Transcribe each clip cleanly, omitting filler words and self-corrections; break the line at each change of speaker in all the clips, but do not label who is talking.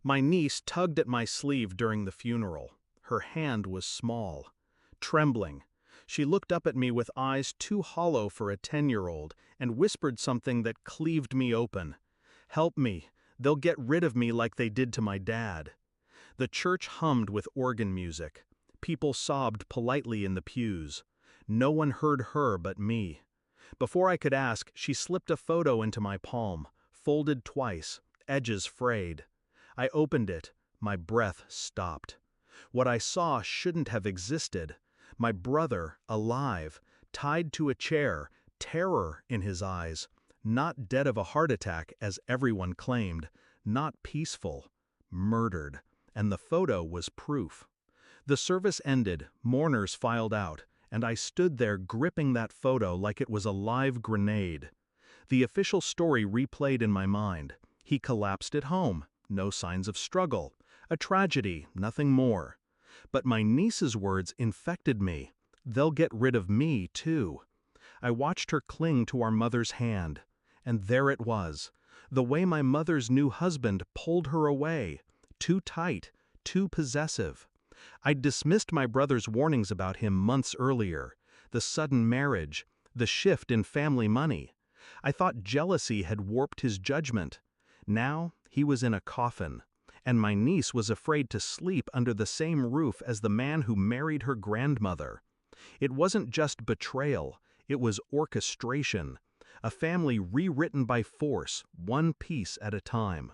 My niece tugged at my sleeve during the funeral. Her hand was small, trembling. She looked up at me with eyes too hollow for a 10-year-old and whispered something that cleaved me open. "Help me. They'll get rid of me like they did to my dad." The church hummed with organ music. People sobbed politely in the pews. No one heard her but me. Before I could ask, she slipped a photo into my palm, folded twice, edges frayed. I opened it. My breath stopped. What I saw shouldn't have existed. My brother, alive, tied to a chair, terror in his eyes. Not dead of a heart attack, as everyone claimed. Not peaceful. Murdered. And the photo was proof. The service ended, mourners filed out, and I stood there gripping that photo like it was a live grenade. The official story replayed in my mind. He collapsed at home. No signs of struggle. A tragedy, nothing more. But my niece's words infected me. They'll get rid of me, too. I watched her cling to our mother's hand. And there it was. The way my mother's new husband pulled her away. Too tight, too possessive. I'd dismissed my brother's warnings about him months earlier. The sudden marriage. The shift in family money. I thought jealousy had warped his judgment. Now, he was in a coffin, and my niece was afraid to sleep under the same roof as the man who married her grandmother. It wasn't just betrayal, it was orchestration, a family rewritten by force, one piece at a time.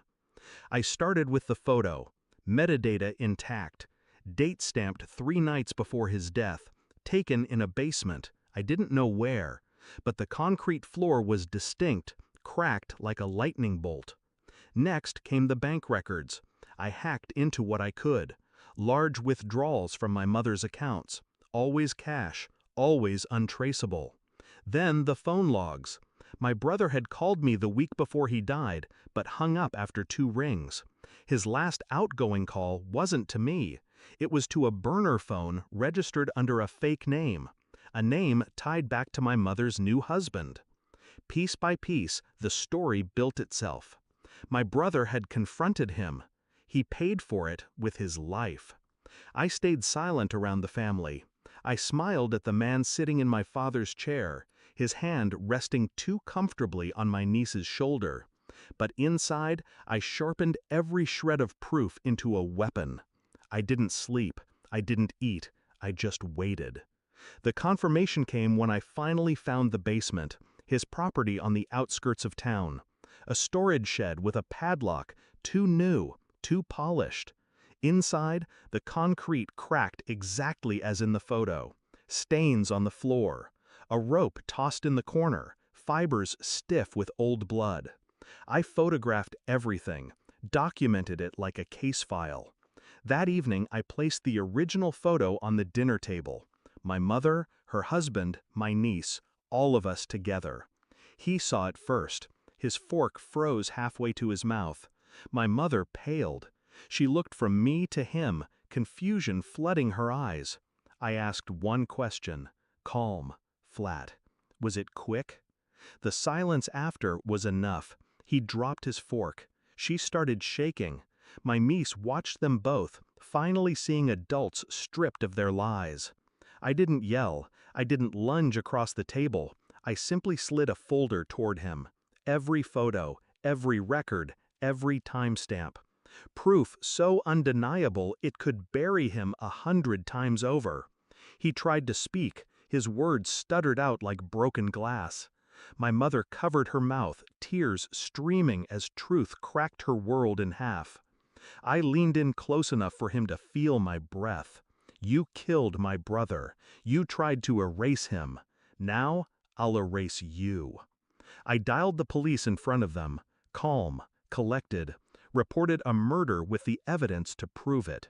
I started with the photo, metadata intact, date stamped 3 nights before his death, taken in a basement, I didn't know where, but the concrete floor was distinct, cracked like a lightning bolt. Next came the bank records. I hacked into what I could. Large withdrawals from my mother's accounts. Always cash, always untraceable. Then the phone logs. My brother had called me the week before he died, but hung up after 2 rings. His last outgoing call wasn't to me. It was to a burner phone registered under a fake name. A name tied back to my mother's new husband. Piece by piece, the story built itself. My brother had confronted him. He paid for it with his life. I stayed silent around the family. I smiled at the man sitting in my father's chair, his hand resting too comfortably on my niece's shoulder. But inside, I sharpened every shred of proof into a weapon. I didn't sleep. I didn't eat. I just waited. The confirmation came when I finally found the basement, his property on the outskirts of town. A storage shed with a padlock, too new, too polished. Inside, the concrete cracked exactly as in the photo. Stains on the floor. A rope tossed in the corner, fibers stiff with old blood. I photographed everything, documented it like a case file. That evening, I placed the original photo on the dinner table. My mother, her husband, my niece, all of us together. He saw it first. His fork froze halfway to his mouth. My mother paled. She looked from me to him, confusion flooding her eyes. I asked one question, calm, flat. Was it quick? The silence after was enough. He dropped his fork. She started shaking. My niece watched them both, finally seeing adults stripped of their lies. I didn't yell. I didn't lunge across the table. I simply slid a folder toward him. Every photo, every record, every timestamp. Proof so undeniable it could bury him 100 times over. He tried to speak. His words stuttered out like broken glass. My mother covered her mouth, tears streaming as truth cracked her world in half. I leaned in close enough for him to feel my breath. You killed my brother. You tried to erase him. Now, I'll erase you. I dialed the police in front of them, calm, collected, reported a murder with the evidence to prove it.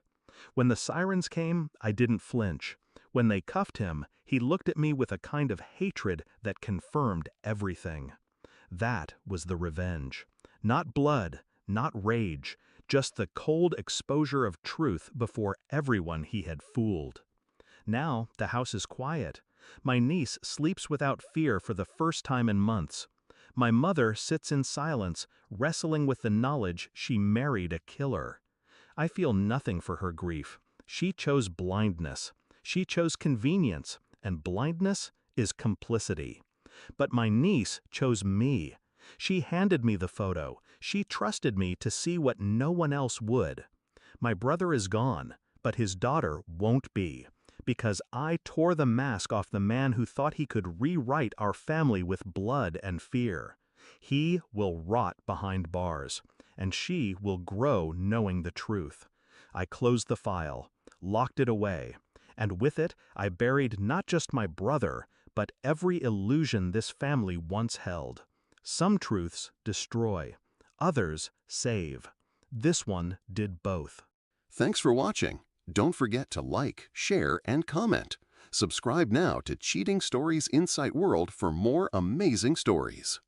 When the sirens came, I didn't flinch. When they cuffed him, he looked at me with a kind of hatred that confirmed everything. That was the revenge. Not blood, not rage, just the cold exposure of truth before everyone he had fooled. Now, the house is quiet. My niece sleeps without fear for the first time in months. My mother sits in silence, wrestling with the knowledge she married a killer. I feel nothing for her grief. She chose blindness. She chose convenience, and blindness is complicity. But my niece chose me. She handed me the photo. She trusted me to see what no one else would. My brother is gone, but his daughter won't be, because I tore the mask off the man who thought he could rewrite our family with blood and fear. He will rot behind bars, and she will grow knowing the truth. I closed the file, locked it away, and with it I buried not just my brother, but every illusion this family once held. Some truths destroy, others save. This one did both.
Thanks for watching. Don't forget to like, share, and comment. Subscribe now to Cheating Stories Insight World for more amazing stories.